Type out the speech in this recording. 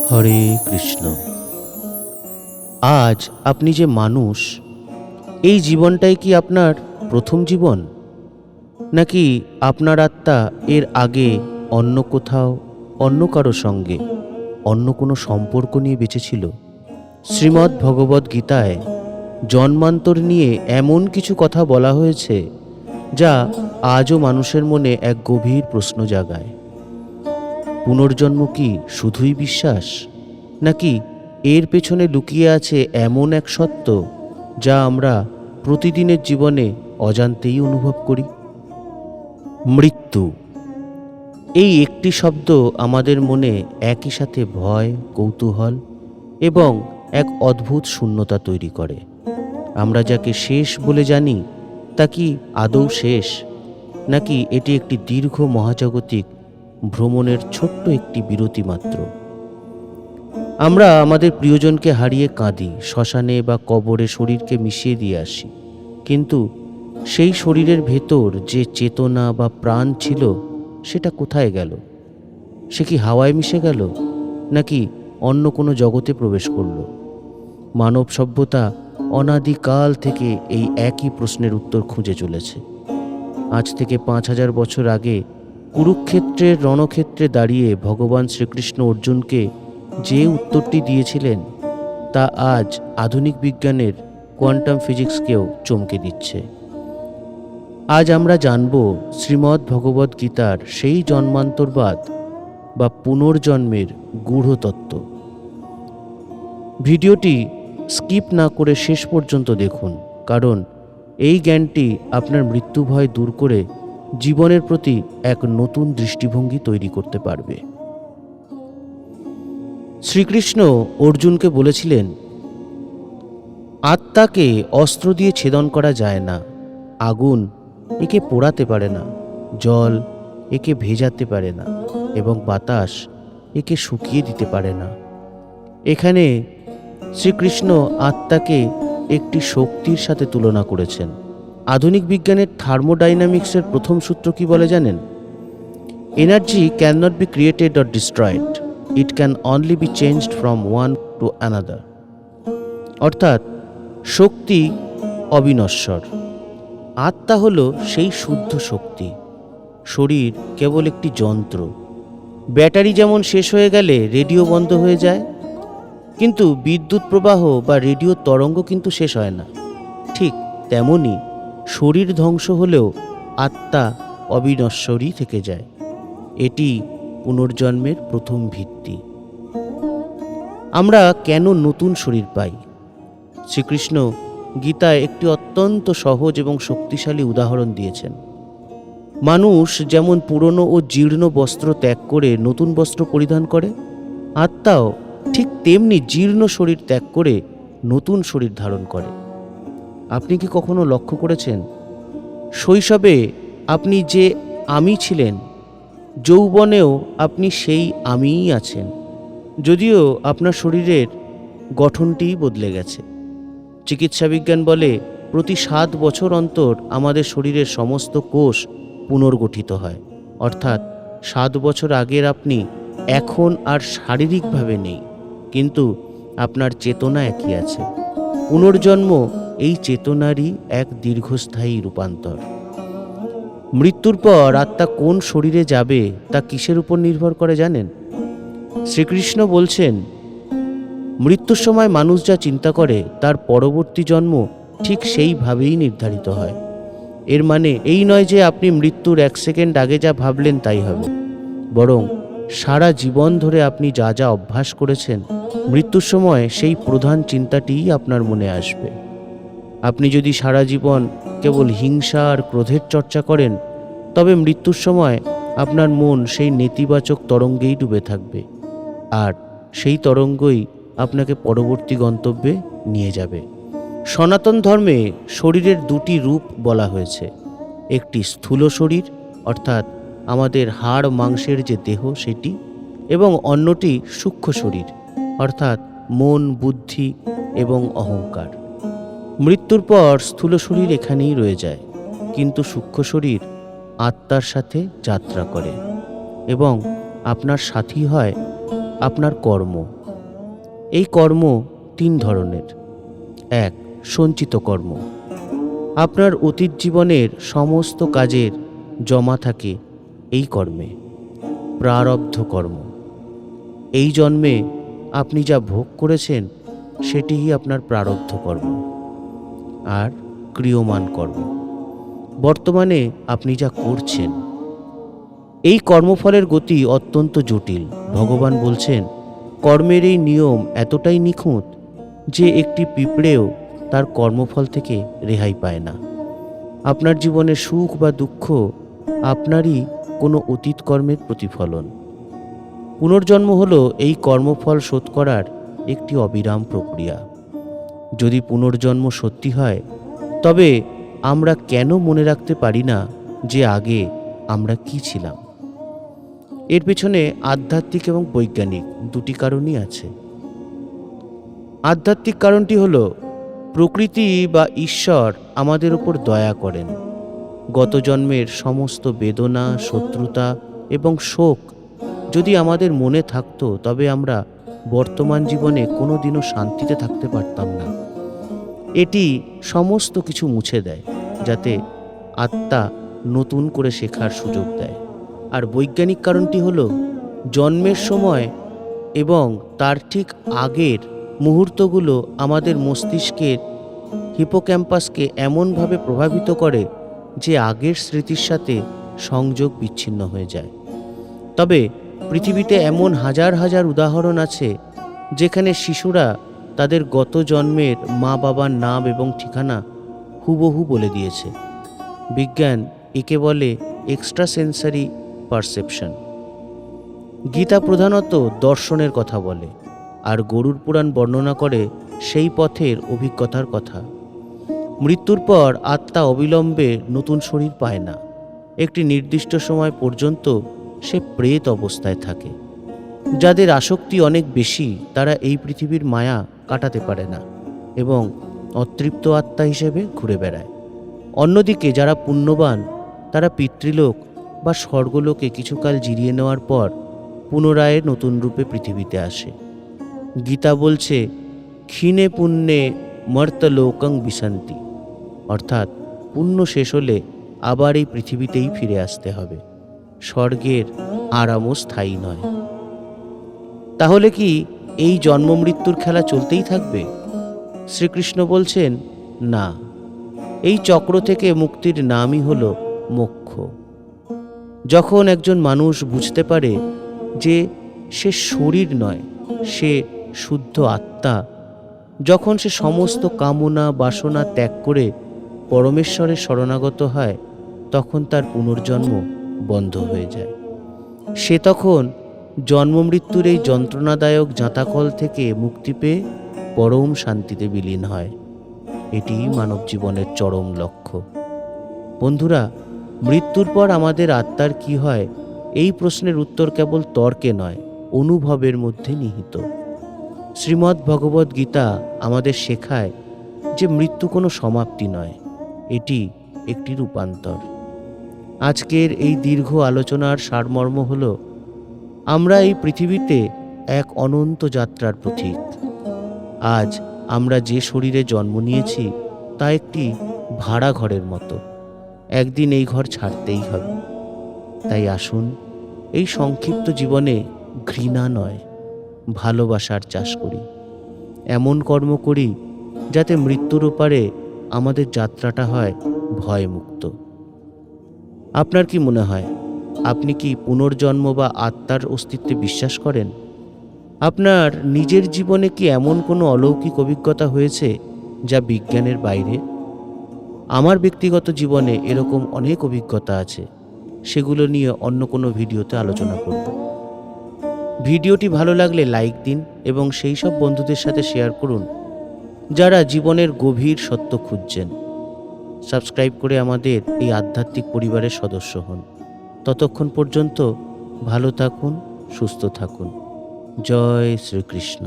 হরে কৃষ্ণ। আজ আপনি যে মানুষ, এই জীবনটাই কি আপনার প্রথম জীবন, নাকি আপনার আত্মা এর আগে অন্য কোথাও, অন্য কারো সঙ্গে, অন্য কোনো সম্পর্ক নিয়ে বেঁচেছিল? শ্রীমদ্ ভগবদ্ গীতায় জন্মান্তর নিয়ে এমন কিছু কথা বলা হয়েছে যা আজও মানুষের মনে এক গভীর প্রশ্ন জাগায়। পুনর্জন্ম কি শুধুই বিশ্বাস, নাকি এর পেছনে লুকিয়ে আছে এমন এক সত্য যা আমরা প্রতিদিনের জীবনে অজান্তেই অনুভব করি? মৃত্যু, এই একটি শব্দ আমাদের মনে একই সাথে ভয়, কৌতূহল এবং এক অদ্ভুত শূন্যতা তৈরি করে। আমরা যাকে শেষ বলে জানি তা কি আদৌ শেষ, নাকি এটি একটি দীর্ঘ মহাজাগতিক ভ্রমণের ছোট্ট একটি বিরতি মাত্র? আমরা আমাদের প্রিয়জনকে হারিয়ে কাঁদি, শ্মশানে বা কবরে শরীরকে মিশিয়ে দিয়ে আসি, কিন্তু সেই শরীরের ভেতর যে চেতনা বা প্রাণ ছিল সেটা কোথায় গেল? সে কি হাওয়ায় মিশে গেল, নাকি অন্য কোনো জগতে প্রবেশ করল? মানব সভ্যতা অনাদিকাল থেকে এই একই প্রশ্নের উত্তর খুঁজে চলেছে। আজ থেকে 5000 বছর আগে কুরুক্ষেত্রের রণক্ষেত্রে দাঁড়িয়ে ভগবান শ্রীকৃষ্ণ অর্জুনকে যে উত্তরটি দিয়েছিলেন তা আজ আধুনিক বিজ্ঞানের কোয়ান্টাম ফিজিক্সকেও চমকে দিচ্ছে। আজ আমরা জানব শ্রীমদ্ ভগবদ্ গীতার সেই জন্মান্তরবাদ বা পুনর্জন্মের গূঢ় তত্ত্ব। ভিডিওটি স্কিপ না করে শেষ পর্যন্ত দেখুন, কারণ এই জ্ঞানটি আপনার মৃত্যু ভয় দূর করে জীবনের প্রতি এক নতুন দৃষ্টিভঙ্গি তৈরি করতে পারবে। শ্রীকৃষ্ণ অর্জুনকে বলেছিলেন, আত্মাকে অস্ত্র দিয়ে ছেদন করা যায় না, আগুন একে পোড়াতে পারে না, জল একে ভেজাতে পারে না এবং বাতাস একে শুকিয়ে দিতে পারে না। এখানে শ্রীকৃষ্ণ আত্মাকে একটি শক্তির সাথে তুলনা করেছেন। আধুনিক বিজ্ঞানের থার্মোডাইনামিক্সের প্রথম সূত্র কি বলে জানেন? Energy can not be created or destroyed, it can only be changed from one to another. অর্থাৎ শক্তি অবিনশ্বর, আত্মা হলো সেই শুদ্ধ শক্তি। শরীর কেবল একটি যন্ত্র। ব্যাটারি যেমন শেষ হয়ে গেলে রেডিও বন্ধ হয়ে যায়, কিন্তু বিদ্যুৎ প্রবাহ বা রেডিও তরঙ্গ কিন্তু শেষ হয় না। ঠিক তেমনি শরীর ধ্বংস হলেও আত্মা অবিনশ্বরই থেকে যায়। এটি পুনর্জন্মের প্রথম ভিত্তি। আমরা কেন নতুন শরীর পাই? শ্রীকৃষ্ণ গীতায় একটি অত্যন্ত সহজ এবং শক্তিশালী উদাহরণ দিয়েছেন। মানুষ যেমন পুরনো ও জীর্ণ বস্ত্র ত্যাগ করে নতুন বস্ত্র পরিধান করে, আত্মাও ঠিক তেমনি জীর্ণ শরীর ত্যাগ করে নতুন শরীর ধারণ করে। আপনি কি কখনো লক্ষ্য করেছেন, শৈশবে আপনি যে আমি ছিলেন, যৌবনেও আপনি সেই আমিই আছেন, যদিও আপনার শরীরের গঠনটিই বদলে গেছে। চিকিৎসা বিজ্ঞান বলে প্রতি 7 বছর অন্তর আমাদের শরীরের সমস্ত কোষ পুনর্গঠিত হয়। অর্থাৎ 7 বছর আগের আপনি এখন আর শারীরিকভাবে নেই, কিন্তু আপনার চেতনা একই আছে। পুনর্জন্ম এই চেতনারই এক দীর্ঘস্থায়ী রূপান্তর। মৃত্যুর পর আত্মা কোন শরীরে যাবে তা কিসের উপর নির্ভর করে জানেন? শ্রীকৃষ্ণ বলছেন, মৃত্যুর সময় মানুষ যা চিন্তা করে তার পরবর্তী জন্ম ঠিক সেইভাবেই নির্ধারিত হয়। এর মানে এই নয় যে আপনি মৃত্যুর 1 সেকেন্ড আগে যা ভাবলেন তাই হবে, বরং সারা জীবন ধরে আপনি যা যা অভ্যাস করেছেন, মৃত্যুর সময় সেই প্রধান চিন্তাটিই আপনার মনে আসবে। আপনি যদি সারা জীবন কেবল হিংসা আর ক্রোধের চর্চা করেন, তবে মৃত্যুর সময় আপনার মন সেই নেতিবাচক তরঙ্গেই ডুবে থাকবে, আর সেই তরঙ্গই আপনাকে পরবর্তী গন্তব্যে নিয়ে যাবে। সনাতন ধর্মে শরীরের 2টি রূপ বলা হয়েছে। একটি স্থূল শরীর, অর্থাৎ আমাদের হাড় মাংসের যে দেহ সেটি, এবং অন্যটি সূক্ষ্ম শরীর, অর্থাৎ মন, বুদ্ধি এবং অহংকার। মৃত্যুর পর স্থূল শরীর এখানেই রয়ে যায়, কিন্তু সূক্ষ্ম শরীর আত্মার সাথে যাত্রা করে এবং আপনার সাথী হয় আপনার কর্ম। এই কর্ম 3 ধরনের। 1. সঞ্চিত কর্ম। আপনার অতীত জীবনের সমস্ত কাজের জমা থাকে এই কর্মে। প্রারব্ধ কর্ম। এই জন্মে আপনি যা ভোগ করেছেন সেটিই আপনার প্রারব্ধ কর্ম। আর ক্রিয়মান কর্ম, বর্তমানে আপনি যা করছেন। এই কর্মফলের গতি অত্যন্ত জটিল। ভগবান বলছেন, কর্মের এই নিয়ম এতটাই নিখুঁত যে একটি পিঁপড়েও তার কর্মফল থেকে রেহাই পায় না। আপনার জীবনের সুখ বা দুঃখ আপনারই কোনো অতীত কর্মের প্রতিফলন। পুনর্জন্ম হলো এই কর্মফল শোধ করার একটি অবিরাম প্রক্রিয়া। যদি পুনর্জন্ম সত্যি হয়, তবে আমরা কেন মনে রাখতে পারি না যে আগে আমরা কি ছিলাম? এর পেছনে আধ্যাত্মিক এবং বৈজ্ঞানিক 2টি কারণই আছে। আধ্যাত্মিক কারণটি হলো, প্রকৃতি বা ঈশ্বর আমাদের উপর দয়া করেন। গত জন্মের সমস্ত বেদনা, শত্রুতা এবং শোক যদি আমাদের মনে থাকতো, তবে আমরা বর্তমান জীবনে কোনোদিনও শান্তিতে থাকতে পারতাম না। এটি সমস্ত কিছু মুছে দেয়, যাতে আত্মা নতুন করে শেখার সুযোগ দেয়। আর বৈজ্ঞানিক কারণটি হলো, জন্মের সময় এবং তার ঠিক আগের মুহূর্তগুলো আমাদের মস্তিষ্কের হিপোক্যাম্পাসকে এমনভাবে প্রভাবিত করে যে আগের স্মৃতির সাথে সংযোগ বিচ্ছিন্ন হয়ে যায়। তবে পৃথিবীতে এমন হাজার হাজার উদাহরণ আছে যেখানে শিশুরা তাদের গত জন্মের মা বাবার নাম এবং ঠিকানা হুবহু বলে দিয়েছে। বিজ্ঞান একে বলে এক্সট্রা সেন্সারি পারসেপশন। গীতা প্রধানত দর্শনের কথা বলে, আর গরুড় পুরাণ বর্ণনা করে সেই পথের অভিজ্ঞতার কথা। মৃত্যুর পর আত্মা অবিলম্বে নতুন শরীর পায় না। একটি নির্দিষ্ট সময় পর্যন্ত সে প্রেত অবস্থায় থাকে। যাদের আসক্তি অনেক বেশি, তারা এই পৃথিবীর মায়া কাটাতে পারে না এবং অতৃপ্ত আত্মা হিসেবে ঘুরে বেড়ায়। অন্যদিকে যারা পুণ্যবান, তারা পিতৃলোক বা স্বর্গলোকে কিছুকাল জিরিয়ে নেওয়ার পর পুনরায় নতুন রূপে পৃথিবীতে আসে। গীতা বলছে, ক্ষীণে পুণ্যে মর্তলোকং বিশান্তি, অর্থাৎ পুণ্য শেষ হলে আবার এই পৃথিবীতেই ফিরে আসতে হবে। স্বর্গের আরামও স্থায়ী নয়। তাহলে কি এই জন্ম মৃত্যুর খেলা চলতেই থাকবে? শ্রীকৃষ্ণ বলছেন, না। এই চক্র থেকে মুক্তির নামই হলো মোক্ষ। যখন একজন মানুষ বুঝতে পারে যে সে শরীর নয়, সে শুদ্ধ আত্মা, যখন সে সমস্ত কামনা বাসনা ত্যাগ করে পরমেশ্বরের শরণাগত হয়, তখন তার পুনর্জন্ম বন্ধ হয়ে যায়। সে তখন জন্ম মৃত্যুর এই যন্ত্রণাদায়ক জাঁতাকল থেকে মুক্তি পেয়ে পরম শান্তিতে বিলীন হয়। এটি মানব জীবনের চরম লক্ষ্য। বন্ধুরা, মৃত্যুর পর আমাদের আত্মার কি হয়, এই প্রশ্নের উত্তর কেবল তর্কে নয়, অনুভবের মধ্যে নিহিত। শ্রীমদ্ ভগবদ্ গীতা আমাদের শেখায় যে মৃত্যু কোনো সমাপ্তি নয়, এটি একটি রূপান্তর। আজকের এই দীর্ঘ আলোচনার সারমর্ম হল, আমরা এই পৃথিবীতে এক অনন্ত যাত্রার পথিক। আজ আমরা যে শরীরে জন্ম নিয়েছি তা একটি ভাড়া ঘরের মতো। একদিন এই ঘর ছাড়তেই হবে। তাই আসুন, এই সংক্ষিপ্ত জীবনে ঘৃণা নয়, ভালোবাসার চাষ করি। এমন কর্ম করি যাতে মৃত্যুর ওপারে আমাদের যাত্রাটা হয় ভয়মুক্ত। আপনার কি মনে হয়, আপনি কি পুনর্জন্ম বা আত্মার অস্তিত্বে বিশ্বাস করেন? আপনার নিজের জীবনে কি এমন কোনো অলৌকিক অভিজ্ঞতা হয়েছে যা বিজ্ঞানের বাইরে? আমার ব্যক্তিগত জীবনে এরকম অনেক অভিজ্ঞতা আছে, সেগুলো নিয়ে অন্য কোনো ভিডিওতে আলোচনা করব। ভিডিওটি ভালো লাগলে লাইক দিন এবং সেই সব বন্ধুদের সাথে শেয়ার করুন যারা জীবনের গভীর সত্য খুঁজছেন। সাবস্ক্রাইব করে আমাদের এই আধ্যাত্মিক পরিবারের সদস্য হন। ততক্ষণ পর্যন্ত ভালো থাকুন, সুস্থ থাকুন। জয় শ্রীকৃষ্ণ।